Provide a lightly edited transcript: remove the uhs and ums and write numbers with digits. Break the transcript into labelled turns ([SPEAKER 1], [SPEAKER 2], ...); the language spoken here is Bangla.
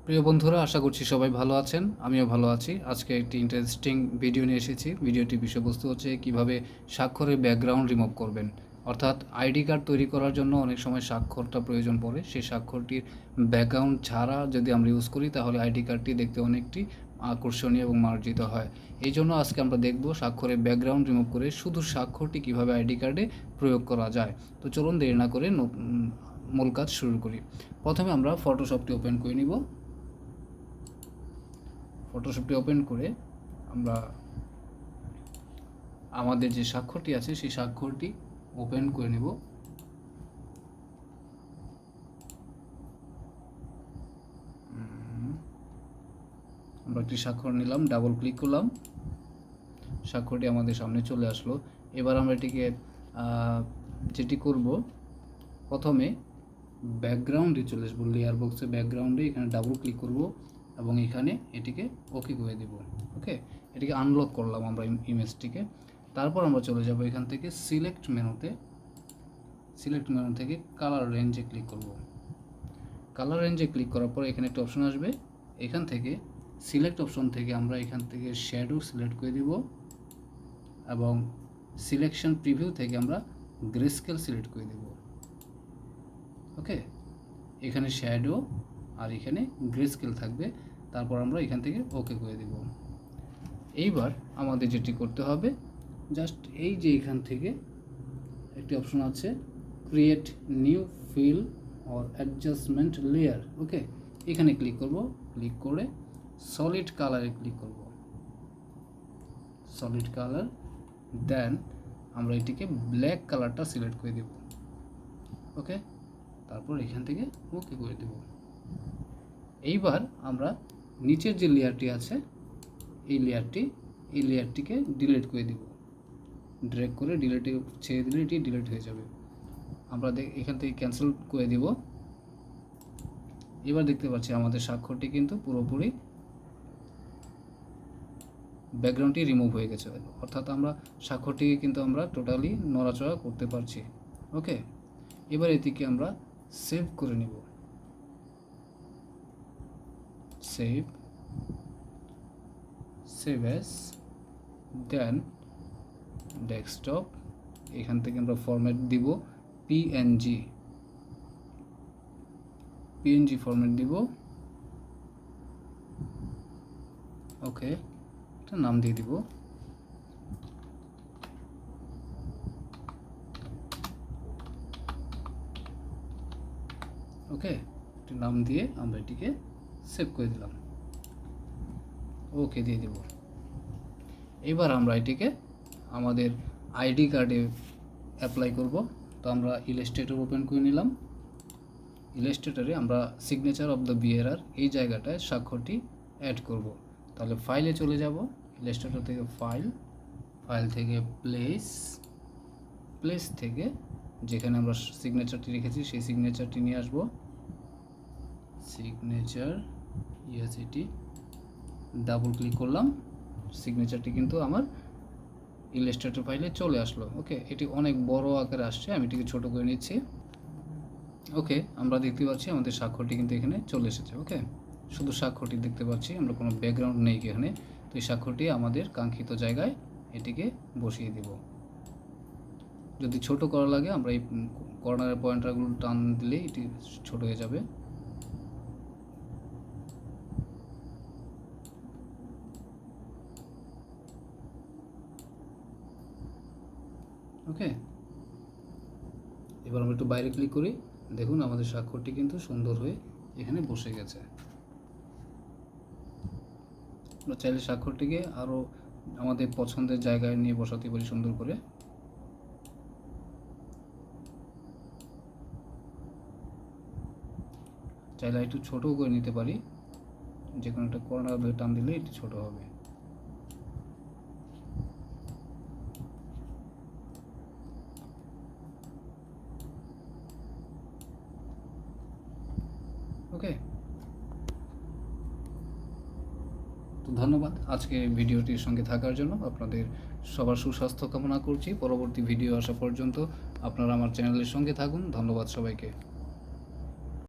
[SPEAKER 1] প্রিয় বন্ধুরা, আশা করছি সবাই ভালো আছেন। আমিও ভালো আছি। আজকে একটি ইন্টারেস্টিং ভিডিও নিয়ে এসেছি। ভিডিওটির বিষয়বস্তু হচ্ছে কীভাবে স্বাক্ষরের ব্যাকগ্রাউন্ড রিমুভ করবেন। অর্থাৎ আইডি কার্ড তৈরি করার জন্য অনেক সময় স্বাক্ষরটা প্রয়োজন পড়ে। সেই স্বাক্ষরটির ব্যাকগ্রাউন্ড ছাড়া যদি আমরা ইউজ করি তাহলে আইডি কার্ডটি দেখতে অনেকটি আকর্ষণীয় এবং মার্জিত হয়। এই জন্য আজকে আমরা দেখব স্বাক্ষরের ব্যাকগ্রাউন্ড রিমুভ করে শুধু স্বাক্ষরটি কীভাবে আইডি কার্ডে প্রয়োগ করা যায়। তো চলুন দেরি না করে মূল কাজ শুরু করি। প্রথমে আমরা ফটোশপটি ওপেন করে নিব। ফটোশপটি ওপেন করে আমরা আমাদের যে স্বাক্ষরটি আছে সেই স্বাক্ষরটি ওপেন করে নেব। আমরা একটি স্বাক্ষর নিলাম, ডাবল ক্লিক করলাম, স্বাক্ষরটি আমাদের সামনে চলে আসলো। এবার আমরা এটিকে যেটি করব, প্রথমে ব্যাকগ্রাউন্ডে চলে আসবো, লেয়ার বক্সে ব্যাকগ্রাউন্ডে এখানে ডাবল ক্লিক করব এবং এখানে এটিকে ওকে করে দেব। ওকে, এটিকে আনলক করলাম আমরা ইমেজটিকে। তারপর আমরা চলে যাব এখান থেকে সিলেক্ট মেনু থেকে কালার রেঞ্জে ক্লিক করব। কালার রেঞ্জে ক্লিক করার পর এখানে একটা অপশন আসবে। এখান থেকে সিলেক্ট অপশন থেকে আমরা এখান থেকে শ্যাডো সিলেক্ট করে দিব এবং সিলেকশন প্রিভিউ থেকে আমরা গ্রেস্কেল সিলেক্ট করে দেব। ওকে, এখানে শ্যাডো আর এখানে গ্রেস্কেল থাকবে। তারপর আমরা এখান থেকে ওকে করে দেব। এইবার আমাদের যেটি করতে হবে, জাস্ট এই যে এখান থেকে একটি অপশন আছে create new fill or adjustment layer. Okay, এখানে ক্লিক করব। ক্লিক করে সলিড কালারে ক্লিক করব, সলিড কালার। দেন আমরা এটিকে ব্ল্যাক কালারটা সিলেক্ট করে দেব। ওকে, তারপর এখান থেকে ওকে করে দেব। এইবার আমরা নিচের যে লেয়ারটি আছে এই লেয়ারটিকে ডিলিট করে দেব। ড্র্যাগ করে ডিলিটে ছেড়ে দিলে এটি ডিলিট হয়ে যাবে। আমরা এখান থেকে ক্যান্সেল করে দেব। এবার দেখতে পাচ্ছি আমাদের স্বাক্ষরটি কিন্তু পুরোপুরি ব্যাকগ্রাউন্ডটি রিমুভ হয়ে গেছে। অর্থাৎ আমরা স্বাক্ষরটিকে কিন্তু আমরা টোটালি নড়াচড়া করতে পারছি। ওকে, এবার এটিকে আমরা সেভ করে নিব। সেভ অ্যাজ, দেন ডেস্কটপ। এখান থেকে আমরা ফরম্যাট দিব পিএনজি ফরম্যাট দিব। ওকে, একটা নাম দিয়ে দিব। ওকে, একটা নাম দিয়ে আমরা এটিকে সেভ করে দিলাম। ওকে দিয়ে দেব। এবার আমরা এটিকে আমাদের আইডি কার্ডে অ্যাপ্লাই করব। তো আমরা ইলাস্ট্রেটর ওপেন করে নিলাম। ইলাস্ট্রেটরে আমরা সিগনেচার অফ দ্য বিয়ারার এই জায়গাটায় স্বাক্ষরটি অ্যাড করব। তাহলে ফাইলে চলে যাব, ইলাস্ট্রেটর থেকে ফাইল থেকে প্লেস থেকে যেখানে আমরা সিগনেচারটি রেখেছি সেই সিগনেচারটি নিয়ে আসব। সিগনেচার এটি ডাবল ক্লিক করলাম, সিগনেচারটি কিন্তু আমার ইলাস্ট্রেটর ফাইলে চলে আসলো। ওকে, এটি অনেক বড় আকারে আসছে, আমি এটিকে ছোট করে নিচ্ছি। ওকে, আমরা দেখতে পাচ্ছি আমাদের স্বাক্ষরটি কিন্তু এখানে চলে এসেছে। ওকে, শুধু স্বাক্ষরটি দেখতে পাচ্ছি, আমরা কোনো ব্যাকগ্রাউন্ড নেই এখানে। তো এই স্বাক্ষরটি আমাদের কাঙ্ক্ষিত জায়গায় এটিকে বসিয়ে দিব। যদি ছোট করা লাগে আমরা এই কর্নারের পয়েন্টারগুলো টান দিলেই এটি ছোট হয়ে যাবে। ওকে, এবার আমরা একটু বাইরে ক্লিক করি। দেখুন আমাদের স্বাক্ষরটি কিন্তু সুন্দর হয়ে এখানে বসে গেছে। আমরা চাইলে স্বাক্ষরটিকে আরও আমাদের পছন্দের জায়গায় নিয়ে বসাতে পারি সুন্দর করে। চাইলে একটু ছোটও করে নিতে পারি, যে কোনো একটা কর্নার ধরে টান দিলে একটু ছোট হবে। ওকে, তো ধন্যবাদ আজকে ভিডিওটির সঙ্গে থাকার জন্য। আপনাদের সবার সুস্বাস্থ্য কামনা করছি। পরবর্তী ভিডিও আসা পর্যন্ত আপনারা আমার চ্যানেলের সঙ্গে থাকুন। ধন্যবাদ সবাইকে।